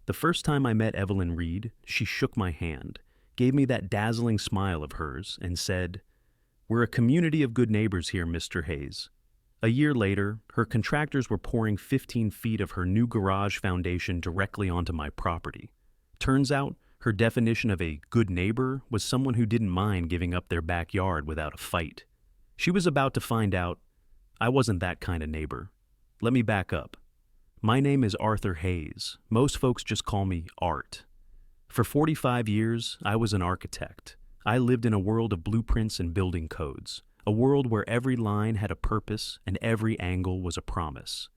The first time I met Evelyn Reed, she shook my hand, gave me that dazzling smile of hers, and said, "We're a community of good neighbors here, Mr. Hayes." A year later, her contractors were pouring 15 feet of her new garage foundation directly onto my property. Turns out, her definition of a good neighbor was someone who didn't mind giving up their backyard without a fight. She was about to find out I wasn't that kind of neighbor. Let me back up. My name is Arthur Hayes. Most folks just call me Art. For 45 years, I was an architect. I lived in a world of blueprints and building codes, a world where every line had a purpose and every angle was a promise.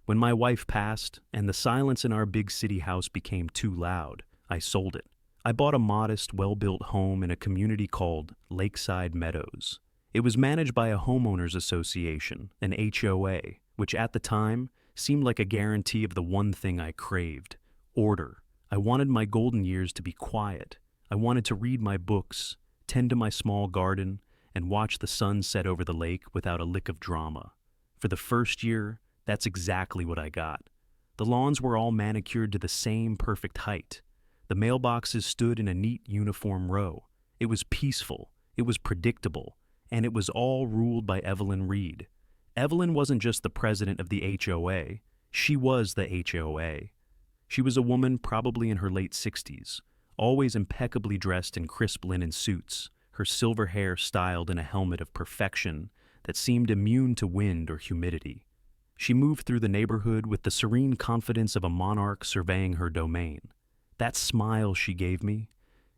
When my wife passed and the silence in our big city house became too loud, I sold it. I bought a modest, well-built home in a community called Lakeside, Meadows. It was managed by a Homeowners Association, an HOA, which at the time seemed like a guarantee of the one thing I craved: order. I wanted my golden years to be quiet. I wanted to read my books, tend to my small garden, and watch the sun set over the lake without a lick of drama. For the first year, that's exactly what I got. The lawns were all manicured to the same perfect height. The mailboxes stood in a neat uniform row. It was peaceful, it was predictable, and it was all ruled by Evelyn Reed. Evelyn wasn't just the president of the HOA, she was the HOA. She was a woman probably in her late 60s, always impeccably dressed in crisp linen suits, her silver hair styled in a helmet of perfection that seemed immune to wind or humidity. She moved through the neighborhood with the serene confidence of a monarch surveying her domain. That smile she gave me,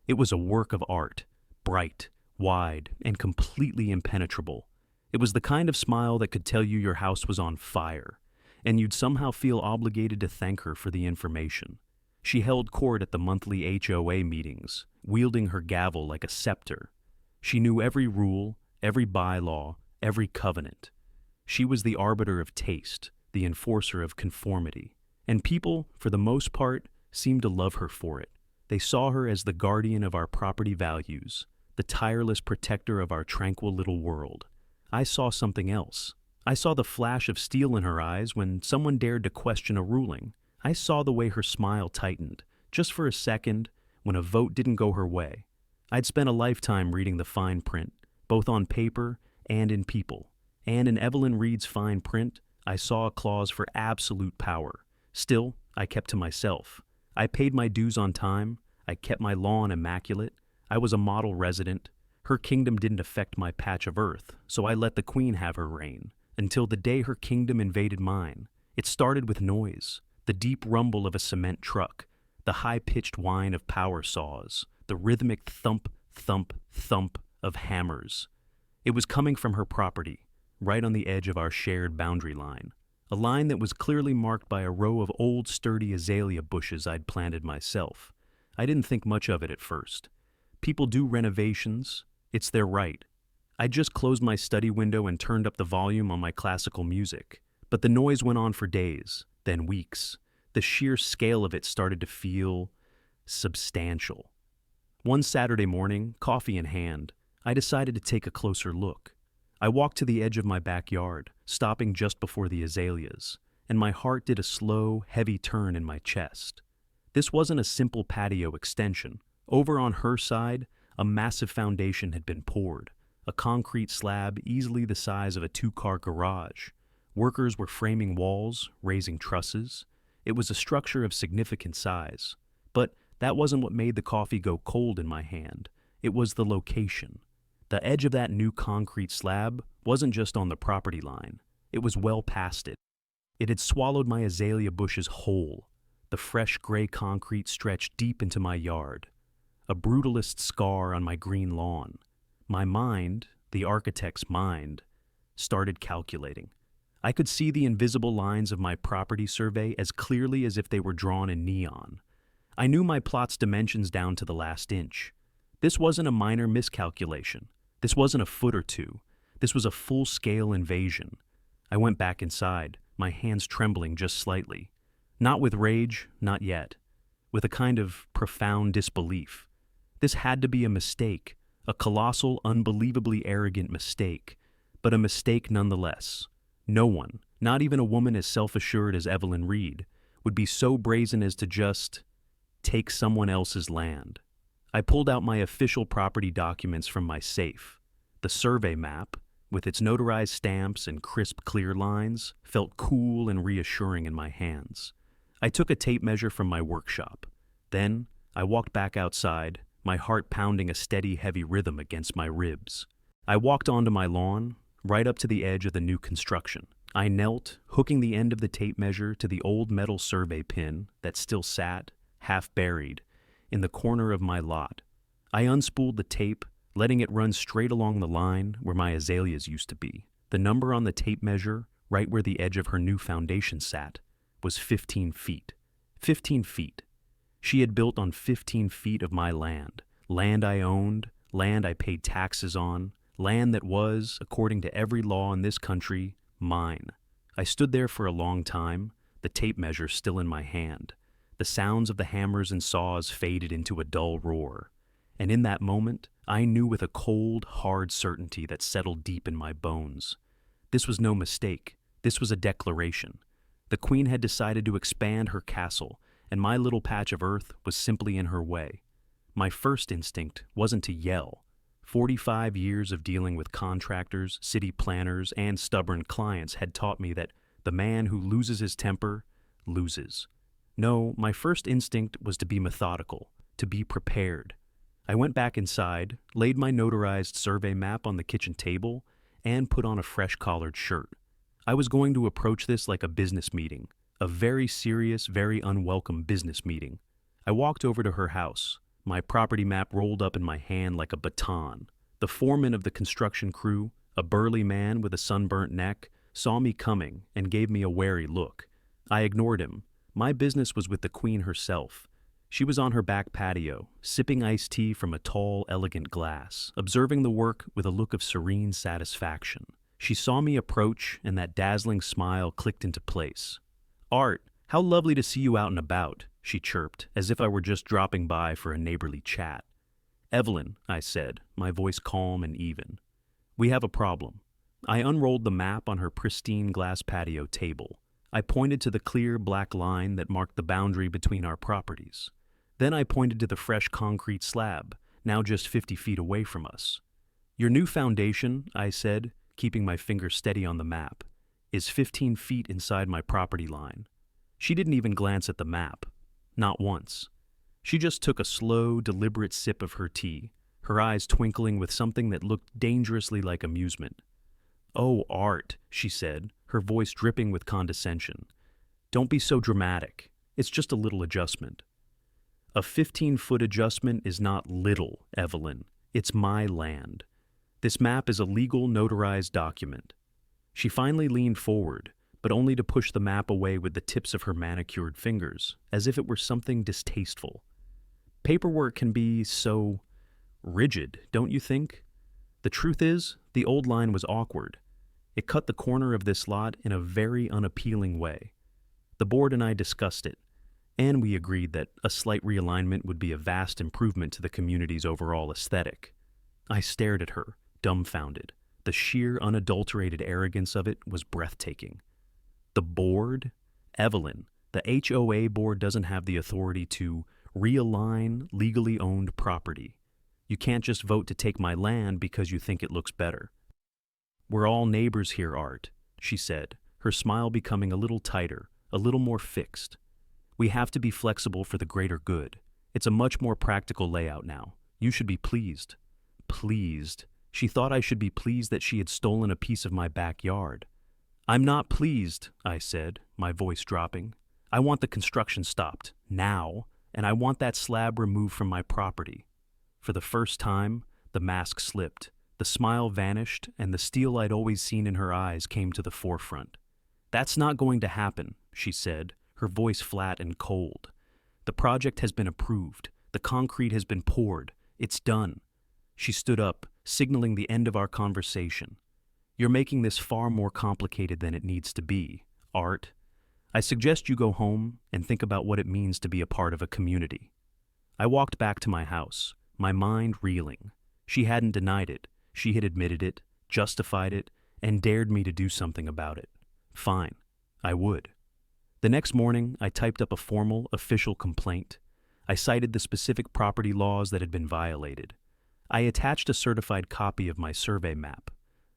it was a work of art, bright, wide, and completely impenetrable. It was the kind of smile that could tell you your house was on fire, and you'd somehow feel obligated to thank her for the information. She held court at the monthly HOA meetings, wielding her gavel like a scepter. She knew every rule, every bylaw, every covenant. She was the arbiter of taste, the enforcer of conformity. And people, for the most part, seemed to love her for it. They saw her as the guardian of our property values, the tireless protector of our tranquil little world. I saw something else. I saw the flash of steel in her eyes when someone dared to question a ruling. I saw the way her smile tightened, just for a second, when a vote didn't go her way. I'd spent a lifetime reading the fine print, both on paper and in people. And in Evelyn Reed's fine print, I saw a clause for absolute power. Still, I kept to myself. I paid my dues on time. I kept my lawn immaculate. I was a model resident. Her kingdom didn't affect my patch of earth, so I let the queen have her reign, until the day her kingdom invaded mine. It started with noise, the deep rumble of a cement truck, the high-pitched whine of power saws, the rhythmic thump, thump, thump of hammers. It was coming from her property, right on the edge of our shared boundary line, a line that was clearly marked by a row of old sturdy azalea bushes I'd planted myself. I didn't think much of it at first. People do renovations. It's their right. I just closed my study window and turned up the volume on my classical music. But the noise went on for days, then weeks. The sheer scale of it started to feel substantial. One Saturday morning, coffee in hand, I decided to take a closer look. I walked to the edge of my backyard, stopping just before the azaleas, and my heart did a slow, heavy turn in my chest. This wasn't a simple patio extension. Over on her side, a massive foundation had been poured, a concrete slab easily the size of a two-car garage. Workers were framing walls, raising trusses. It was a structure of significant size. But that wasn't what made the coffee go cold in my hand. It was the location. The edge of that new concrete slab wasn't just on the property line. It was well past it. It had swallowed my azalea bushes whole. The fresh gray concrete stretched deep into my yard, a brutalist scar on my green lawn. My mind, the architect's mind, started calculating. I could see the invisible lines of my property survey as clearly as if they were drawn in neon. I knew my plot's dimensions down to the last inch. This wasn't a minor miscalculation. This wasn't a foot or two. This was a full-scale invasion. I went back inside, my hands trembling just slightly. Not with rage, not yet. With a kind of profound disbelief. This had to be a mistake, a colossal, unbelievably arrogant mistake, but a mistake nonetheless. No one, not even a woman as self-assured as Evelyn Reed, would be so brazen as to just take someone else's land. I pulled out my official property documents from my safe. The survey map, with its notarized stamps and crisp, clear lines, felt cool and reassuring in my hands. I took a tape measure from my workshop. Then, I walked back outside, my heart pounding a steady, heavy rhythm against my ribs. I walked onto my lawn, right up to the edge of the new construction. I knelt, hooking the end of the tape measure to the old metal survey pin that still sat, half buried, in the corner of my lot. I unspooled the tape, letting it run straight along the line where my azaleas used to be. The number on the tape measure, right where the edge of her new foundation sat, was 15 feet. 15 feet. She had built on 15 feet of my land. Land I owned, land I paid taxes on, land that was, according to every law in this country, mine. I stood there for a long time, the tape measure still in my hand. The sounds of the hammers and saws faded into a dull roar. And in that moment, I knew with a cold, hard certainty that settled deep in my bones. This was no mistake. This was a declaration. The Queen had decided to expand her castle, and my little patch of earth was simply in her way. My first instinct wasn't to yell. 45 years of dealing with contractors, city planners, and stubborn clients had taught me that the man who loses his temper loses. No, my first instinct was to be methodical, to be prepared. I went back inside, laid my notarized survey map on the kitchen table, and put on a fresh collared shirt. I was going to approach this like a business meeting, a very serious, very unwelcome business meeting. I walked over to her house, my property map rolled up in my hand like a baton. The foreman of the construction crew, a burly man with a sunburnt neck, saw me coming and gave me a wary look. I ignored him. My business was with the Queen herself. She was on her back patio, sipping iced tea from a tall, elegant glass, observing the work with a look of serene satisfaction. She saw me approach, and that dazzling smile clicked into place. "Art, how lovely to see you out and about," she chirped, as if I were just dropping by for a neighborly chat. "Evelyn," I said, my voice calm and even. "We have a problem." I unrolled the map on her pristine glass patio table. I pointed to the clear black line that marked the boundary between our properties. Then I pointed to the fresh concrete slab, now just 50 feet away from us. "Your new foundation," I said, keeping my finger steady on the map, "is 15 feet inside my property line." She didn't even glance at the map. Not once. She just took a slow, deliberate sip of her tea, her eyes twinkling with something that looked dangerously like amusement. "Oh, Art," she said, her voice dripping with condescension. "Don't be so dramatic. It's just a little adjustment." "A 15-foot adjustment is not little, Evelyn. It's my land. This map is a legal, notarized document." She finally leaned forward, but only to push the map away with the tips of her manicured fingers, as if it were something distasteful. "Paperwork can be so rigid, don't you think? The truth is, the old line was awkward. It cut the corner of this lot in a very unappealing way. The board and I discussed it, and we agreed that a slight realignment would be a vast improvement to the community's overall aesthetic." I stared at her, dumbfounded. The sheer, unadulterated arrogance of it was breathtaking. "The board? Evelyn, the HOA board doesn't have the authority to realign legally owned property. You can't just vote to take my land because you think it looks better." "We're all neighbors here, Art," she said, her smile becoming a little tighter, a little more fixed. "We have to be flexible for the greater good. It's a much more practical layout now. You should be pleased." Pleased? She thought I should be pleased that she had stolen a piece of my backyard. "I'm not pleased," I said, my voice dropping. "I want the construction stopped, now, and I want that slab removed from my property." For the first time, the mask slipped, the smile vanished, and the steel I'd always seen in her eyes came to the forefront. "That's not going to happen," she said, her voice flat and cold. "The project has been approved. The concrete has been poured. It's done." She stood up, signaling the end of our conversation. "You're making this far more complicated than it needs to be, Art. I suggest you go home and think about what it means to be a part of a community." I walked back to my house, my mind reeling. She hadn't denied it. She had admitted it, justified it, and dared me to do something about it. Fine, I would. The next morning, I typed up a formal, official complaint. I cited the specific property laws that had been violated. I attached a certified copy of my survey map.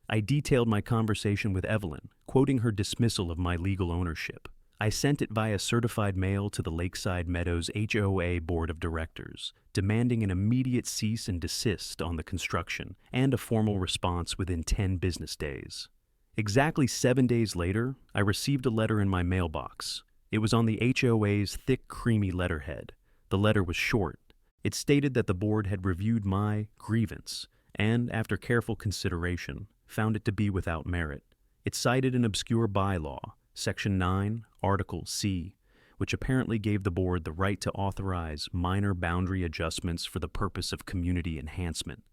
I detailed my conversation with Evelyn, quoting her dismissal of my legal ownership. I sent it via certified mail to the Lakeside Meadows HOA Board of Directors, demanding an immediate cease and desist on the construction and a formal response within 10 business days. Exactly 7 days later, I received a letter in my mailbox. It was on the HOA's thick, creamy letterhead. The letter was short. It stated that the board had reviewed my grievance and, after careful consideration, found it to be without merit. It cited an obscure bylaw, Section 9, Article C, which apparently gave the board the right to authorize minor boundary adjustments for the purpose of community enhancement.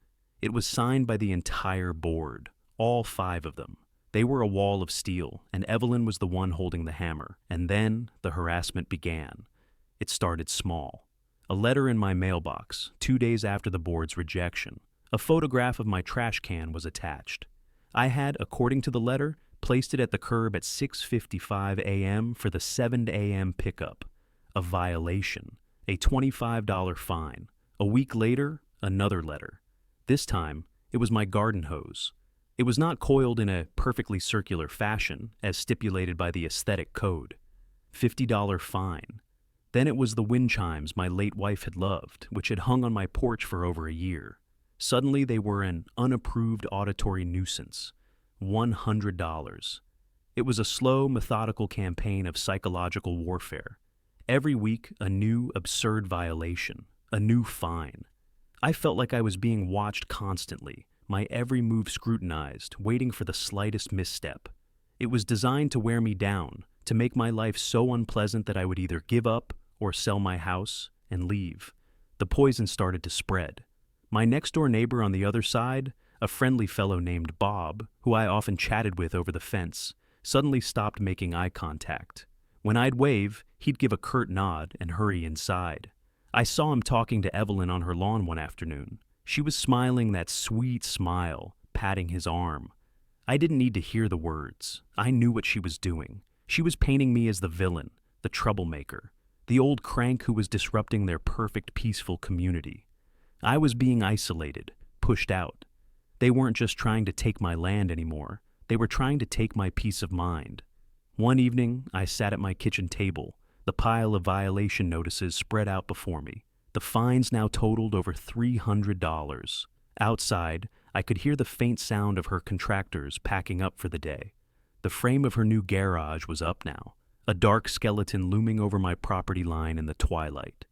It was signed by the entire board, all 5 of them. They were a wall of steel, and Evelyn was the one holding the hammer. And then the harassment began. It started small. A letter in my mailbox, 2 days after the board's rejection. A photograph of my trash can was attached. I had, according to the letter, placed it at the curb at 6:55 a.m. for the 7 a.m. pickup. A violation. A $25 fine. A week later, another letter. This time, it was my garden hose. It was not coiled in a perfectly circular fashion, as stipulated by the aesthetic code. $50 fine. Then it was the wind chimes my late wife had loved, which had hung on my porch for over a year. Suddenly they were an unapproved auditory nuisance. $100. It was a slow, methodical campaign of psychological warfare. Every week, a new, absurd violation, a new fine. I felt like I was being watched constantly, my every move scrutinized, waiting for the slightest misstep. It was designed to wear me down, to make my life so unpleasant that I would either give up or sell my house and leave. The poison started to spread. My next-door neighbor on the other side, a friendly fellow named Bob, who I often chatted with over the fence, suddenly stopped making eye contact. When I'd wave, he'd give a curt nod and hurry inside. I saw him talking to Evelyn on her lawn one afternoon. She was smiling that sweet smile, patting his arm. I didn't need to hear the words. I knew what she was doing. She was painting me as the villain, the troublemaker, the old crank who was disrupting their perfect, peaceful community. I was being isolated, pushed out. They weren't just trying to take my land anymore. They were trying to take my peace of mind. One evening, I sat at my kitchen table, the pile of violation notices spread out before me. The fines now totaled over $300. Outside, I could hear the faint sound of her contractors packing up for the day. The frame of her new garage was up now, a dark skeleton looming over my property line in the twilight.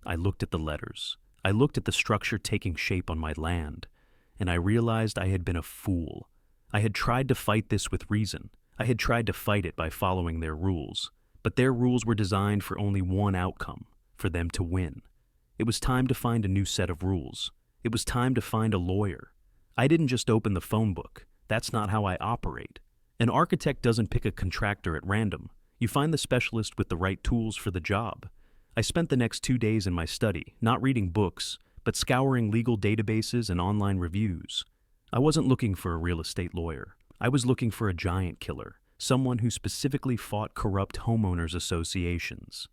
I looked at the letters. I looked at the structure taking shape on my land, and I realized I had been a fool. I had tried to fight this with reason. I had tried to fight it by following their rules, but their rules were designed for only one outcome, for them to win. It was time to find a new set of rules. It was time to find a lawyer. I didn't just open the phone book. That's not how I operate. An architect doesn't pick a contractor at random. You find the specialist with the right tools for the job. I spent the next 2 days in my study, not reading books, but scouring legal databases and online reviews. I wasn't looking for a real estate lawyer. I was looking for a giant killer, someone who specifically fought corrupt homeowners associations.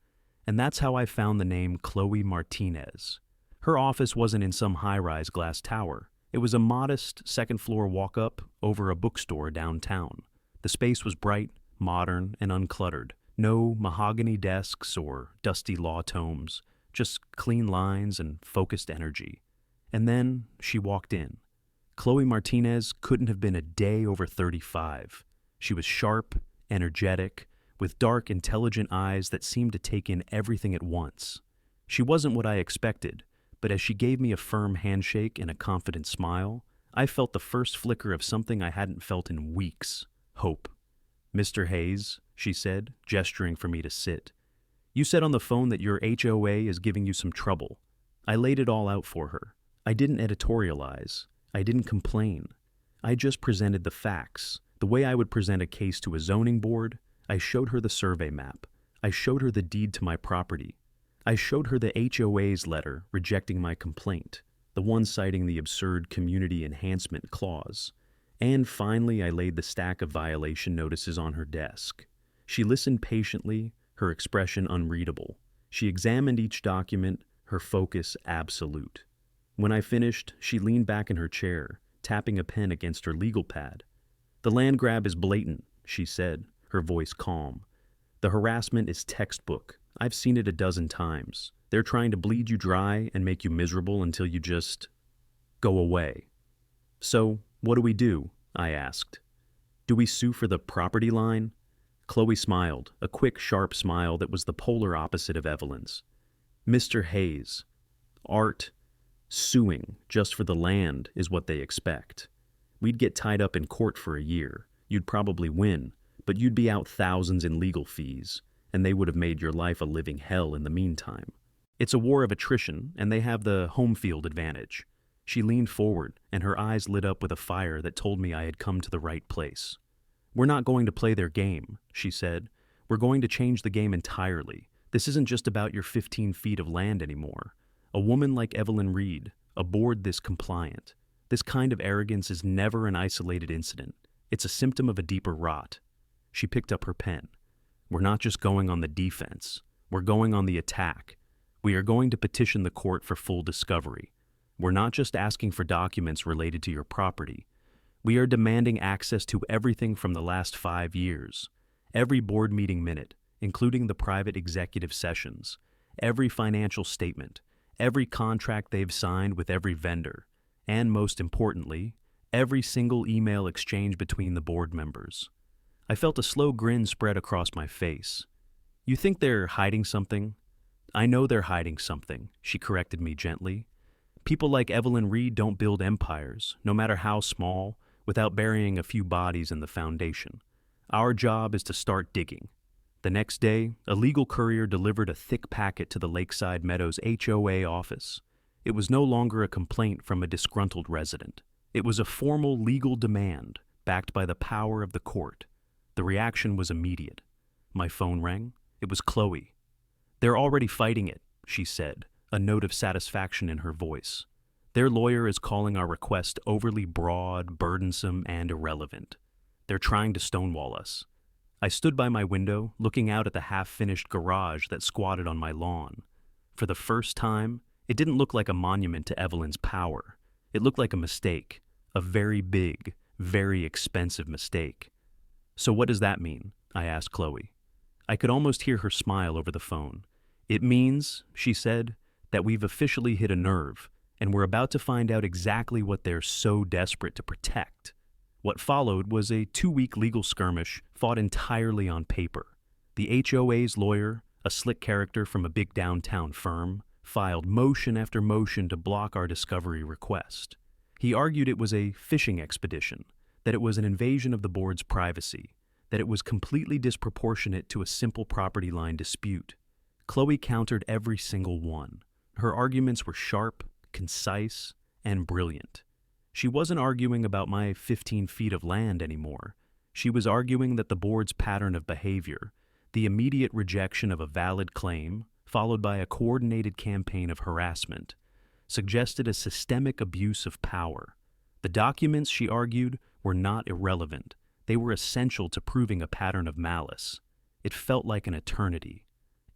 And that's how I found the name Chloe Martinez. Her office wasn't in some high-rise glass tower. It was a modest second-floor walk-up over a bookstore downtown. The space was bright, modern, and uncluttered. No mahogany desks or dusty law tomes, just clean lines and focused energy. And then she walked in. Chloe Martinez couldn't have been a day over 35. She was sharp, energetic, with dark, intelligent eyes that seemed to take in everything at once. She wasn't what I expected, but as she gave me a firm handshake and a confident smile, I felt the first flicker of something I hadn't felt in weeks: hope. "Mr. Hayes," she said, gesturing for me to sit. "You said on the phone that your HOA is giving you some trouble." I laid it all out for her. I didn't editorialize. I didn't complain. I just presented the facts, the way I would present a case to a zoning board. I showed her the survey map. I showed her the deed to my property. I showed her the HOA's letter rejecting my complaint, the one citing the absurd community enhancement clause. And finally, I laid the stack of violation notices on her desk. She listened patiently, her expression unreadable. She examined each document, her focus absolute. When I finished, she leaned back in her chair, tapping a pen against her legal pad. "The land grab is blatant," she said, her voice calm. "The harassment is textbook. I've seen it a dozen times. They're trying to bleed you dry and make you miserable until you just go away." "So, what do we do?" I asked. "Do we sue for the property line?" Chloe smiled, a quick, sharp smile that was the polar opposite of Evelyn's. "Mr. Hayes, art, suing just for the land is what they expect. We'd get tied up in court for a year. You'd probably win, but you'd be out thousands in legal fees, and they would have made your life a living hell in the meantime. It's a war of attrition, and they have the home field advantage." She leaned forward, and her eyes lit up with a fire that told me I had come to the right place. "We're not going to play their game," she said. "We're going to change the game entirely. This isn't just about your 15 feet of land anymore. A woman like Evelyn Reed, a board this compliant. This kind of arrogance is never an isolated incident. It's a symptom of a deeper rot." She picked up her pen. "We're not just going on the defense. We're going on the attack. We are going to petition the court for full discovery. We're not just asking for documents related to your property. We are demanding access to everything from the last 5 years. Every board meeting minute, including the private executive sessions, every financial statement, every contract they've signed with every vendor, and most importantly, every single email exchange between the board members." I felt a slow grin spread across my face. "You think they're hiding something?" "I know they're hiding something," she corrected me gently. "People like Evelyn Reed don't build empires, no matter how small, without burying a few bodies in the foundation. Our job is to start digging." The next day, a legal courier delivered a thick packet to the Lakeside Meadows HOA office. It was no longer a complaint from a disgruntled resident. It was a formal legal demand, backed by the power of the court. The reaction was immediate. My phone rang. It was Chloe. "They're already fighting it," she said, a note of satisfaction in her voice. "Their lawyer is calling our request overly broad, burdensome, and irrelevant. They're trying to stonewall us." I stood by my window, looking out at the half-finished garage that squatted on my lawn. For the first time, it didn't look like a monument to Evelyn's power. It looked like a mistake, a very big, very expensive mistake. "So what does that mean?" I asked Chloe. I could almost hear her smile over the phone. "It means," she said, "that we've officially hit a nerve, and we're about to find out exactly what they're so desperate to protect." What followed was a 2-week legal skirmish fought entirely on paper. The HOA's lawyer, a slick character from a big downtown firm, filed motion after motion to block our discovery request. He argued it was a fishing expedition, that it was an invasion of the board's privacy, that it was completely disproportionate to a simple property line dispute. Chloe countered every single one. Her arguments were sharp, concise, and brilliant. She wasn't arguing about my 15 feet of land anymore. She was arguing that the board's pattern of behavior, the immediate rejection of a valid claim, followed by a coordinated campaign of harassment, suggested a systemic abuse of power. The documents, she argued, were not irrelevant. They were essential to proving a pattern of malice. It felt like an eternity.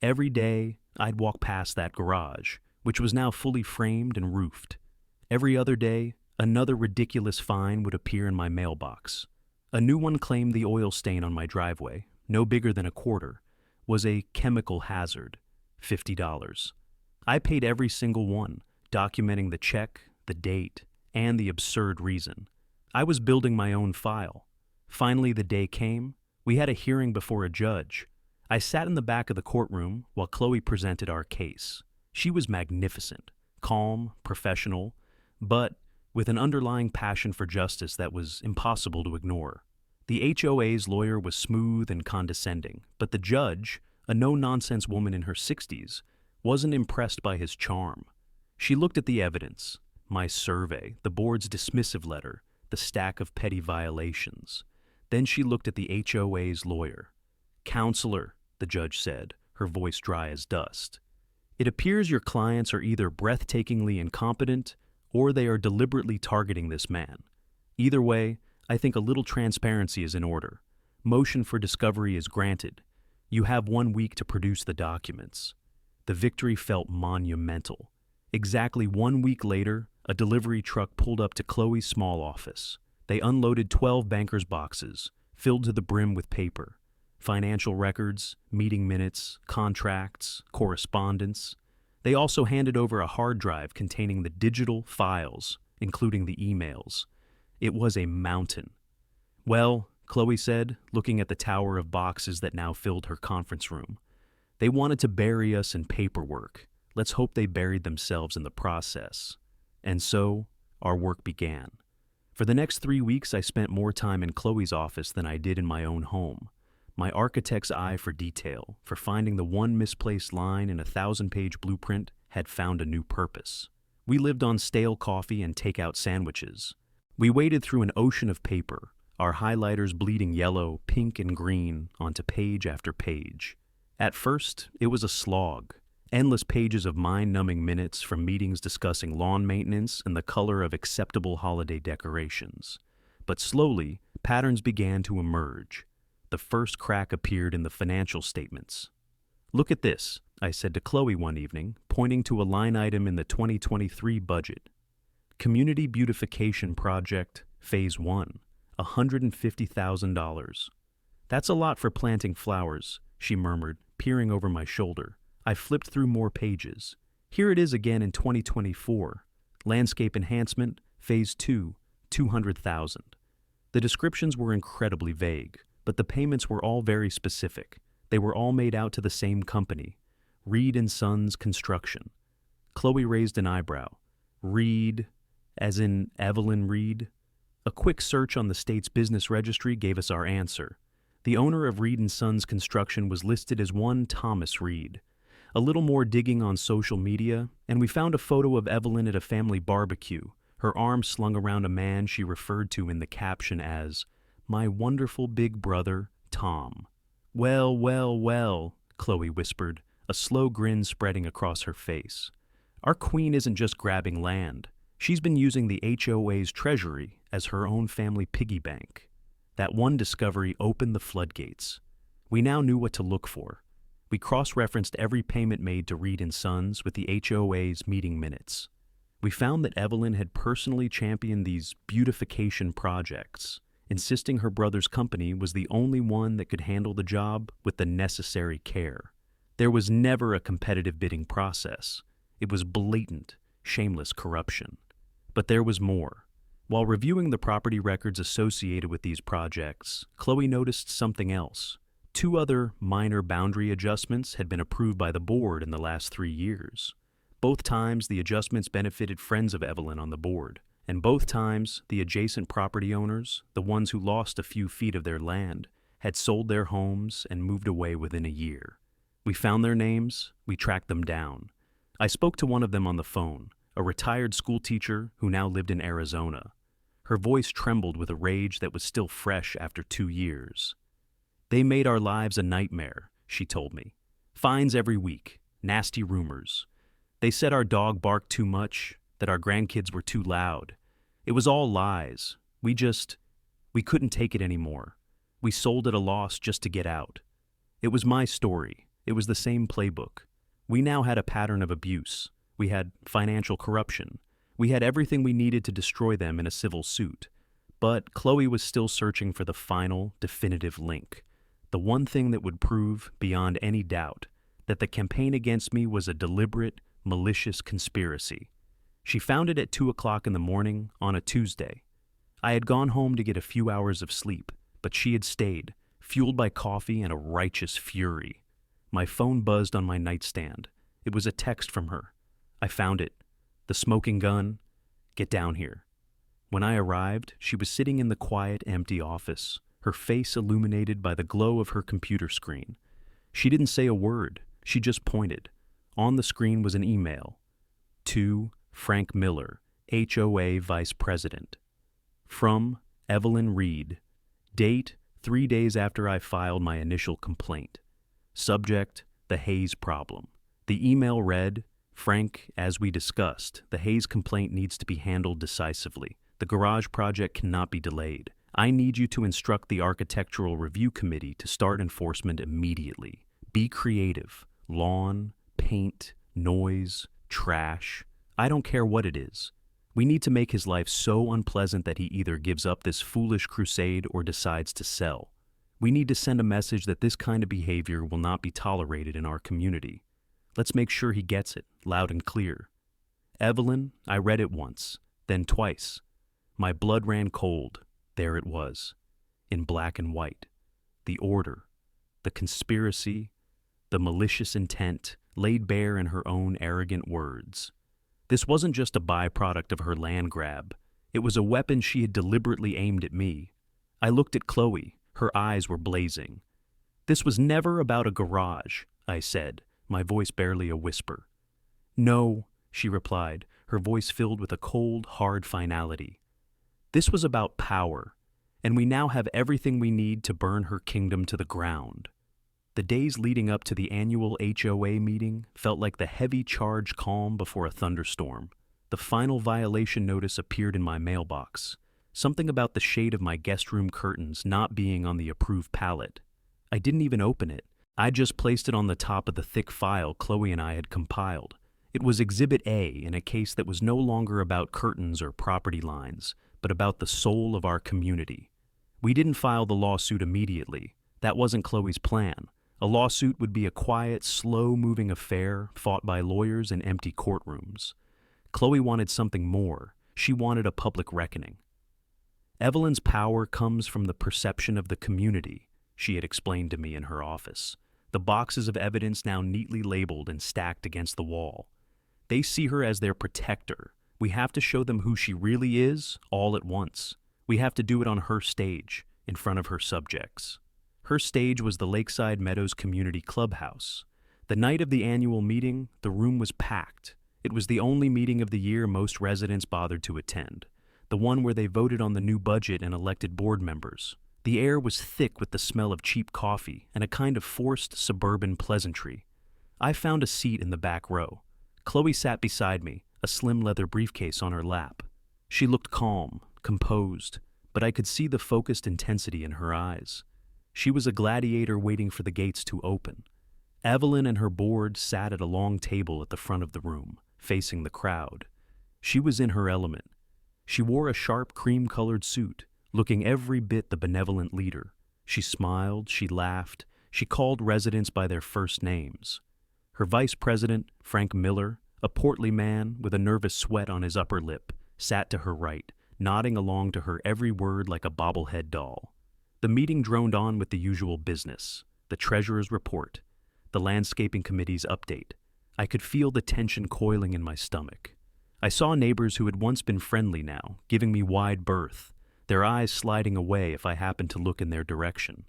Every day, I'd walk past that garage, which was now fully framed and roofed. Every other day, another ridiculous fine would appear in my mailbox. A new one claimed the oil stain on my driveway, no bigger than a quarter, was a chemical hazard, $50. I paid every single one, documenting the check, the date, and the absurd reason. I was building my own file. Finally, the day came. We had a hearing before a judge. I sat in the back of the courtroom while Chloe presented our case. She was magnificent, calm, professional, but with an underlying passion for justice that was impossible to ignore. The HOA's lawyer was smooth and condescending, but the judge, a no-nonsense woman in her 60s, wasn't impressed by his charm. She looked at the evidence, my survey, the board's dismissive letter, the stack of petty violations. Then she looked at the HOA's lawyer. "Counselor," the judge said, her voice dry as dust, "it appears your clients are either breathtakingly incompetent or they are deliberately targeting this man. Either way, I think a little transparency is in order. Motion for discovery is granted. You have 1 week to produce the documents." The victory felt monumental. Exactly 1 week later, a delivery truck pulled up to Chloe's small office. They unloaded 12 banker's boxes, filled to the brim with paper. Financial records, meeting minutes, contracts, correspondence. They also handed over a hard drive containing the digital files, including the emails. It was a mountain. "Well," Chloe said, looking at the tower of boxes that now filled her conference room, "they wanted to bury us in paperwork. Let's hope they buried themselves in the process." And so, our work began. For the next 3 weeks, I spent more time in Chloe's office than I did in my own home. My architect's eye for detail, for finding the one misplaced line in a 1,000-page blueprint, had found a new purpose. We lived on stale coffee and takeout sandwiches. We waded through an ocean of paper, our highlighters bleeding yellow, pink, and green onto page after page. At first, it was a slog. Endless pages of mind-numbing minutes from meetings discussing lawn maintenance and the color of acceptable holiday decorations. But slowly, patterns began to emerge. The first crack appeared in the financial statements. "Look at this," I said to Chloe one evening, pointing to a line item in the 2023 budget. "Community Beautification Project, Phase 1, $150,000. "That's a lot for planting flowers," she murmured, peering over my shoulder. I flipped through more pages. "Here it is again in 2024. Landscape Enhancement, Phase 2, $200,000. The descriptions were incredibly vague, but the payments were all very specific. They were all made out to the same company, Reed & Sons Construction. Chloe raised an eyebrow. "Reed, as in Evelyn Reed?" A quick search on the state's business registry gave us our answer. The owner of Reed & Sons Construction was listed as one Thomas Reed. A little more digging on social media, and we found a photo of Evelyn at a family barbecue, her arm slung around a man she referred to in the caption as, "My wonderful big brother, Tom." "Well, well, well," Chloe whispered, a slow grin spreading across her face. "Our queen isn't just grabbing land. She's been using the HOA's treasury as her own family piggy bank." That one discovery opened the floodgates. We now knew what to look for. We cross-referenced every payment made to Reed & Sons with the HOA's meeting minutes. We found that Evelyn had personally championed these beautification projects, insisting her brother's company was the only one that could handle the job with the necessary care. There was never a competitive bidding process. It was blatant, shameless corruption. But there was more. While reviewing the property records associated with these projects, Chloe noticed something else. 2 other minor boundary adjustments had been approved by the board in the last 3 years. Both times, the adjustments benefited friends of Evelyn on the board, and both times, the adjacent property owners, the ones who lost a few feet of their land, had sold their homes and moved away within a year. We found their names, we tracked them down. I spoke to one of them on the phone, a retired schoolteacher who now lived in Arizona. Her voice trembled with a rage that was still fresh after 2 years. "They made our lives a nightmare," she told me. "Fines every week, nasty rumors. They said our dog barked too much, that our grandkids were too loud. It was all lies. We couldn't take it anymore. We sold at a loss just to get out. It was my story. It was the same playbook. We now had a pattern of abuse. We had financial corruption. We had everything we needed to destroy them in a civil suit. But Chloe was still searching for the final, definitive link. The one thing that would prove, beyond any doubt, that the campaign against me was a deliberate, malicious conspiracy. She found it at 2 o'clock in the morning on a Tuesday. I had gone home to get a few hours of sleep, but she had stayed, fueled by coffee and a righteous fury. My phone buzzed on my nightstand. It was a text from her. I found it. "The smoking gun. Get down here." When I arrived, she was sitting in the quiet, empty office, her face illuminated by the glow of her computer screen. She didn't say a word. She just pointed. On the screen was an email. To Frank Miller, HOA Vice President. From Evelyn Reed. Date 3 days after I filed my initial complaint. Subject, the Hayes problem. The email read, "Frank, as we discussed, the Hayes complaint needs to be handled decisively. The garage project cannot be delayed. I need you to instruct the Architectural Review Committee to start enforcement immediately. Be creative. Lawn, paint, noise, trash. I don't care what it is. We need to make his life so unpleasant that he either gives up this foolish crusade or decides to sell. We need to send a message that this kind of behavior will not be tolerated in our community. Let's make sure he gets it, loud and clear. Evelyn, I read it once, then twice. My blood ran cold. There it was, in black and white. The order, the conspiracy, the malicious intent laid bare in her own arrogant words. This wasn't just a byproduct of her land grab. It was a weapon she had deliberately aimed at me. I looked at Chloe. Her eyes were blazing. This was never about a garage, I said, my voice barely a whisper. No, she replied, her voice filled with a cold, hard finality. This was about power, and we now have everything we need to burn her kingdom to the ground. The days leading up to the annual HOA meeting felt like the heavy charged calm before a thunderstorm. The final violation notice appeared in my mailbox. Something about the shade of my guest room curtains not being on the approved palette. I didn't even open it. I just placed it on the top of the thick file Chloe and I had compiled. It was Exhibit A in a case that was no longer about curtains or property lines, but about the soul of our community. We didn't file the lawsuit immediately. That wasn't Chloe's plan. A lawsuit would be a quiet, slow-moving affair fought by lawyers in empty courtrooms. Chloe wanted something more. She wanted a public reckoning. Evelyn's power comes from the perception of the community, she had explained to me in her office. The boxes of evidence now neatly labeled and stacked against the wall. They see her as their protector. We have to show them who she really is, all at once. We have to do it on her stage, in front of her subjects. Her stage was the Lakeside Meadows Community Clubhouse. The night of the annual meeting, the room was packed. It was the only meeting of the year most residents bothered to attend. The one where they voted on the new budget and elected board members. The air was thick with the smell of cheap coffee and a kind of forced suburban pleasantry. I found a seat in the back row. Chloe sat beside me, a slim leather briefcase on her lap. She looked calm, composed, but I could see the focused intensity in her eyes. She was a gladiator waiting for the gates to open. Evelyn and her board sat at a long table at the front of the room, facing the crowd. She was in her element. She wore a sharp cream-colored suit, looking every bit the benevolent leader. She smiled, she laughed, she called residents by their first names. Her vice president, Frank Miller, a portly man with a nervous sweat on his upper lip, sat to her right, nodding along to her every word like a bobblehead doll. The meeting droned on with the usual business, the treasurer's report, the landscaping committee's update. I could feel the tension coiling in my stomach. I saw neighbors who had once been friendly now, giving me wide berth, their eyes sliding away if I happened to look in their direction.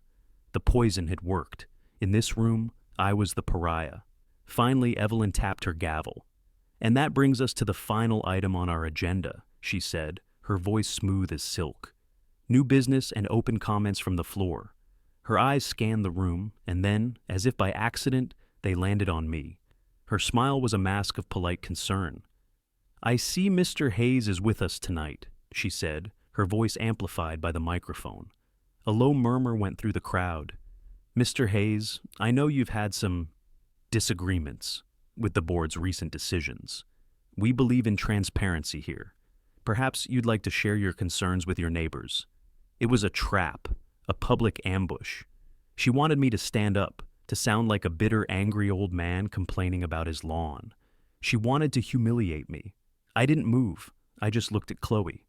The poison had worked. In this room, I was the pariah. Finally, Evelyn tapped her gavel. And that brings us to the final item on our agenda, she said, her voice smooth as silk. New business and open comments from the floor. Her eyes scanned the room, and then, as if by accident, they landed on me. Her smile was a mask of polite concern. I see Mr. Hayes is with us tonight, she said, her voice amplified by the microphone. A low murmur went through the crowd. Mr. Hayes, I know you've had some disagreements with the board's recent decisions. We believe in transparency here. Perhaps you'd like to share your concerns with your neighbors. It was a trap, a public ambush. She wanted me to stand up, to sound like a bitter, angry old man complaining about his lawn. She wanted to humiliate me. I didn't move. I just looked at Chloe.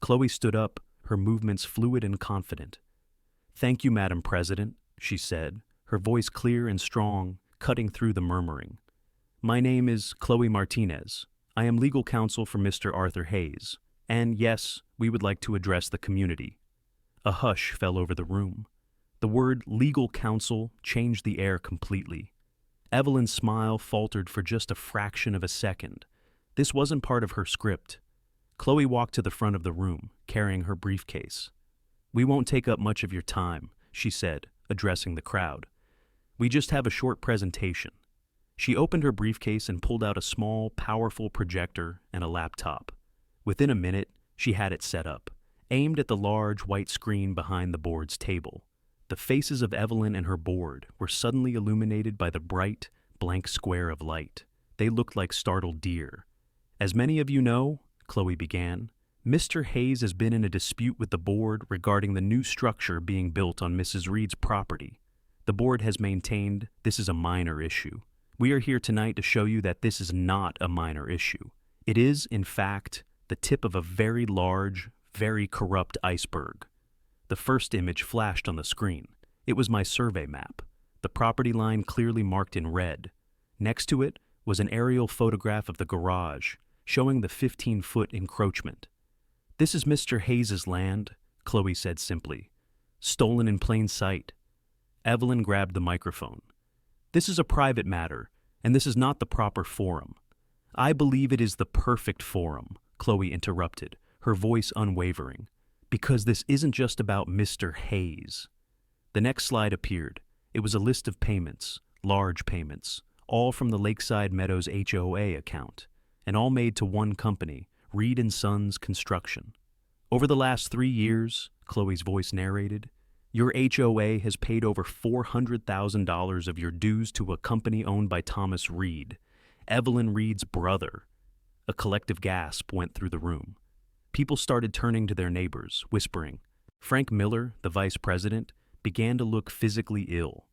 Chloe stood up, her movements fluid and confident. Thank you, Madam President, she said, her voice clear and strong, cutting through the murmuring. My name is Chloe Martinez. I am legal counsel for Mr. Arthur Hayes. And yes, we would like to address the community. A hush fell over the room. The word legal counsel changed the air completely. Evelyn's smile faltered for just a fraction of a second. This wasn't part of her script. Chloe walked to the front of the room, carrying her briefcase. We won't take up much of your time, she said, addressing the crowd. We just have a short presentation. She opened her briefcase and pulled out a small, powerful projector and a laptop. Within a minute, she had it set up, aimed at the large white screen behind the board's table. The faces of Evelyn and her board were suddenly illuminated by the bright, blank square of light. They looked like startled deer. As many of you know, Chloe began, Mr. Hayes has been in a dispute with the board regarding the new structure being built on Mrs. Reed's property. The board has maintained this is a minor issue. We are here tonight to show you that this is not a minor issue. It is, in fact, the tip of a very large, very corrupt iceberg. The first image flashed on the screen. It was my survey map, the property line clearly marked in red. Next to it was an aerial photograph of the garage, showing the 15-foot encroachment. This is Mr. Hayes's land, Chloe said simply. Stolen in plain sight. Evelyn grabbed the microphone. This is a private matter, and this is not the proper forum. I believe it is the perfect forum, Chloe interrupted, her voice unwavering, because this isn't just about Mr. Hayes. The next slide appeared. It was a list of payments, large payments, all from the Lakeside Meadows HOA account, and all made to one company, Reed & Sons Construction. Over the last 3 years, Chloe's voice narrated, your HOA has paid over $400,000 of your dues to a company owned by Thomas Reed, Evelyn Reed's brother. A collective gasp went through the room. People started turning to their neighbors, whispering. Frank Miller, the vice president, began to look physically ill.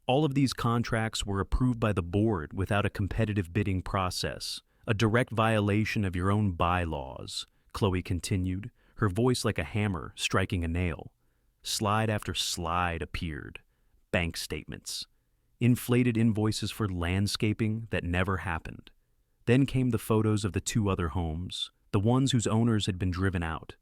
All of these contracts were approved by the board without a competitive bidding process, a direct violation of your own bylaws, Chloe continued, her voice like a hammer striking a nail. Slide after slide appeared. Bank statements. Inflated invoices for landscaping that never happened. Then came the photos of the 2 other homes, the ones whose owners had been driven out.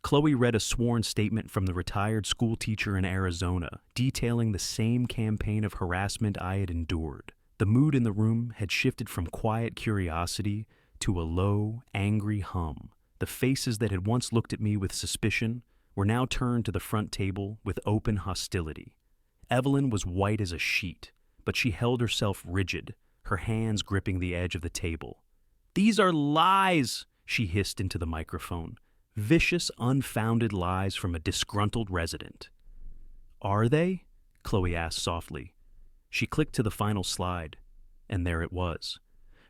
Chloe read a sworn statement from the retired school teacher in Arizona, detailing the same campaign of harassment I had endured. The mood in the room had shifted from quiet curiosity to a low, angry hum. The faces that had once looked at me with suspicion were now turned to the front table with open hostility. Evelyn was white as a sheet, but she held herself rigid, her hands gripping the edge of the table. These are lies, she hissed into the microphone. Vicious, unfounded lies from a disgruntled resident. Are they? Chloe asked softly. She clicked to the final slide, and there it was.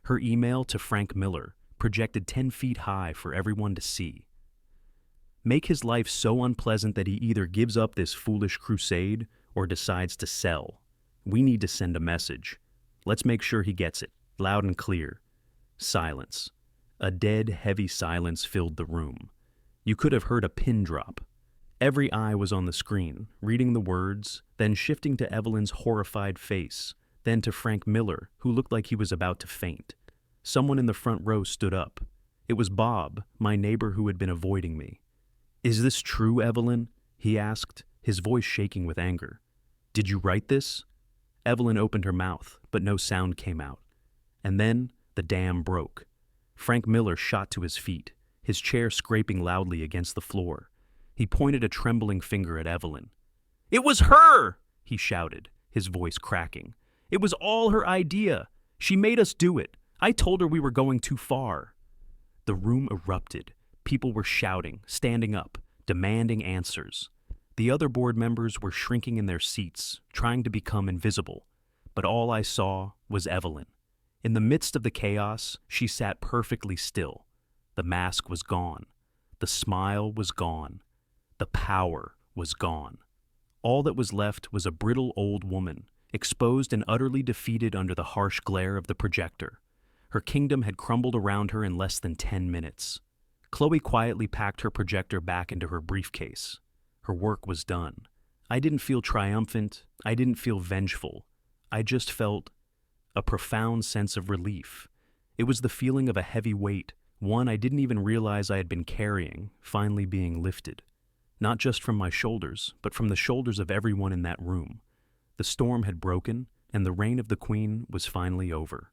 Her email to Frank Miller, projected 10 feet high for everyone to see. Make his life so unpleasant that he either gives up this foolish crusade or decides to sell. We need to send a message. Let's make sure he gets it, loud and clear. Silence. A dead, heavy silence filled the room. You could have heard a pin drop. Every eye was on the screen, reading the words, then shifting to Evelyn's horrified face, then to Frank Miller, who looked like he was about to faint. Someone in the front row stood up. It was Bob, my neighbor who had been avoiding me. Is this true, Evelyn? He asked, his voice shaking with anger. Did you write this? Evelyn opened her mouth, but no sound came out. And then the dam broke. Frank Miller shot to his feet, his chair scraping loudly against the floor. He pointed a trembling finger at Evelyn. It was her! He shouted, his voice cracking. It was all her idea. She made us do it. I told her we were going too far. The room erupted. People were shouting, standing up, demanding answers. The other board members were shrinking in their seats, trying to become invisible. But all I saw was Evelyn. In the midst of the chaos, she sat perfectly still. The mask was gone. The smile was gone. The power was gone. All that was left was a brittle old woman, exposed and utterly defeated under the harsh glare of the projector. Her kingdom had crumbled around her in less than 10 minutes. Chloe quietly packed her projector back into her briefcase. Her work was done. I didn't feel triumphant. I didn't feel vengeful. I just felt a profound sense of relief. It was the feeling of a heavy weight, one I didn't even realize I had been carrying, finally being lifted. Not just from my shoulders, but from the shoulders of everyone in that room. The storm had broken, and the reign of the Queen was finally over.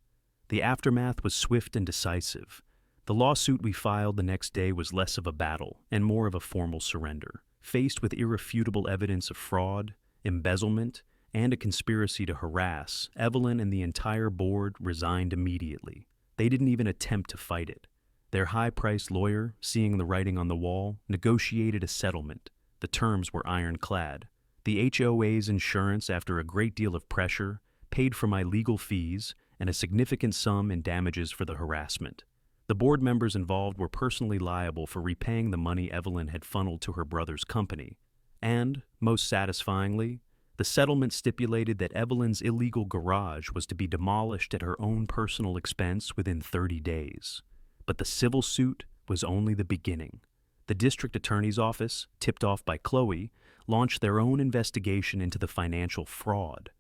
The aftermath was swift and decisive. The lawsuit we filed the next day was less of a battle and more of a formal surrender. Faced with irrefutable evidence of fraud, embezzlement, and a conspiracy to harass, Evelyn and the entire board resigned immediately. They didn't even attempt to fight it. Their high-priced lawyer, seeing the writing on the wall, negotiated a settlement. The terms were ironclad. The HOA's insurance, after a great deal of pressure, paid for my legal fees and a significant sum in damages for the harassment. The board members involved were personally liable for repaying the money Evelyn had funneled to her brother's company. And, most satisfyingly, the settlement stipulated that Evelyn's illegal garage was to be demolished at her own personal expense within 30 days. But the civil suit was only the beginning. The district attorney's office, tipped off by Chloe, launched their own investigation into the financial fraud.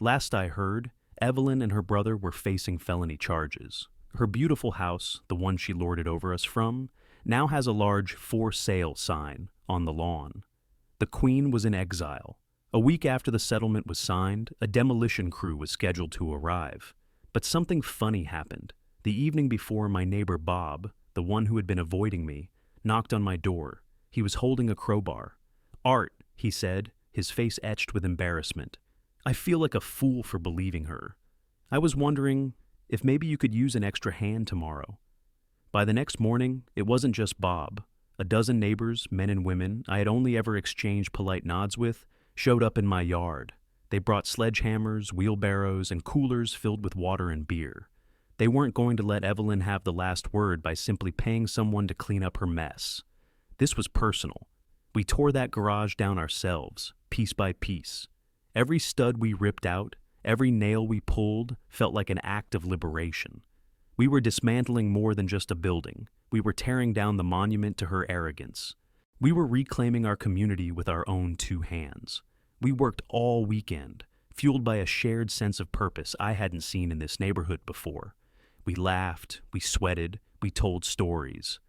Last I heard, Evelyn and her brother were facing felony charges. Her beautiful house, the one she lorded over us from, now has a large "for sale" sign on the lawn. The Queen was in exile. A week after the settlement was signed, a demolition crew was scheduled to arrive. But something funny happened. The evening before, my neighbor Bob, the one who had been avoiding me, knocked on my door. He was holding a crowbar. "Art," he said, his face etched with embarrassment. "I feel like a fool for believing her. I was wondering if maybe you could use an extra hand tomorrow." By the next morning, it wasn't just Bob. A dozen neighbors, men and women I had only ever exchanged polite nods with, showed up in my yard. They brought sledgehammers, wheelbarrows, and coolers filled with water and beer. They weren't going to let Evelyn have the last word by simply paying someone to clean up her mess. This was personal. We tore that garage down ourselves, piece by piece. Every stud we ripped out, every nail we pulled, felt like an act of liberation. We were dismantling more than just a building. We were tearing down the monument to her arrogance. We were reclaiming our community with our own two hands. We worked all weekend, fueled by a shared sense of purpose I hadn't seen in this neighborhood before. We laughed, we sweated, we told stories.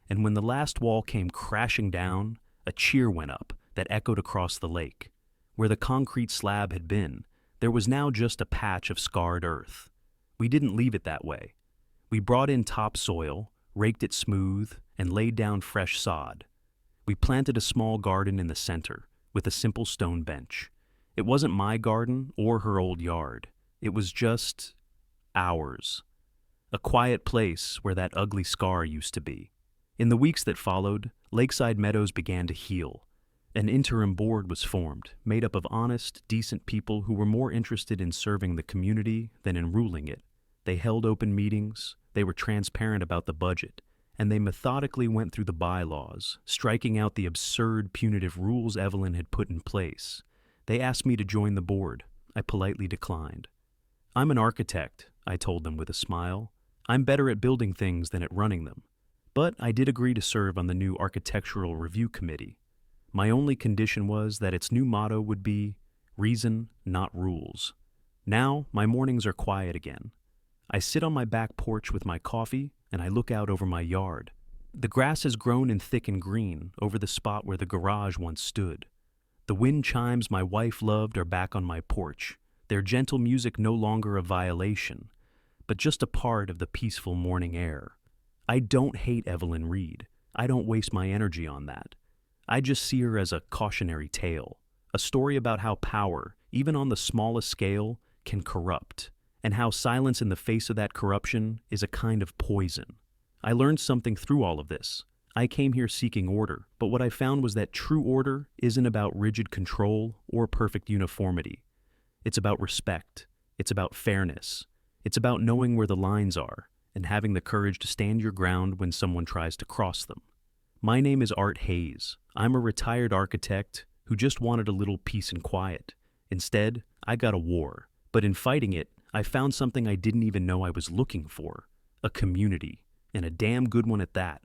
And when the last wall came crashing down, a cheer went up that echoed across the lake. Where the concrete slab had been, there was now just a patch of scarred earth. We didn't leave it that way. We brought in topsoil, raked it smooth, and laid down fresh sod. We planted a small garden in the center, with a simple stone bench. It wasn't my garden or her old yard. It was just ours. A quiet place where that ugly scar used to be. In the weeks that followed, Lakeside Meadows began to heal. An interim board was formed, made up of honest, decent people who were more interested in serving the community than in ruling it. They held open meetings, they were transparent about the budget, and they methodically went through the bylaws, striking out the absurd punitive rules Evelyn had put in place. They asked me to join the board. I politely declined. "I'm an architect," I told them with a smile. "I'm better at building things than at running them." But I did agree to serve on the new Architectural Review Committee. My only condition was that its new motto would be, "Reason, not rules." Now, my mornings are quiet again. I sit on my back porch with my coffee, and I look out over my yard. The grass has grown in thick and green over the spot where the garage once stood. The wind chimes my wife loved are back on my porch, their gentle music no longer a violation, but just a part of the peaceful morning air. I don't hate Evelyn Reed. I don't waste my energy on that. I just see her as a cautionary tale, a story about how power, even on the smallest scale, can corrupt, and how silence in the face of that corruption is a kind of poison. I learned something through all of this. I came here seeking order, but what I found was that true order isn't about rigid control or perfect uniformity. It's about respect. It's about fairness. It's about knowing where the lines are and having the courage to stand your ground when someone tries to cross them. My name is Art Hayes. I'm a retired architect who just wanted a little peace and quiet. Instead, I got a war. But in fighting it, I found something I didn't even know I was looking for. A community. And a damn good one at that.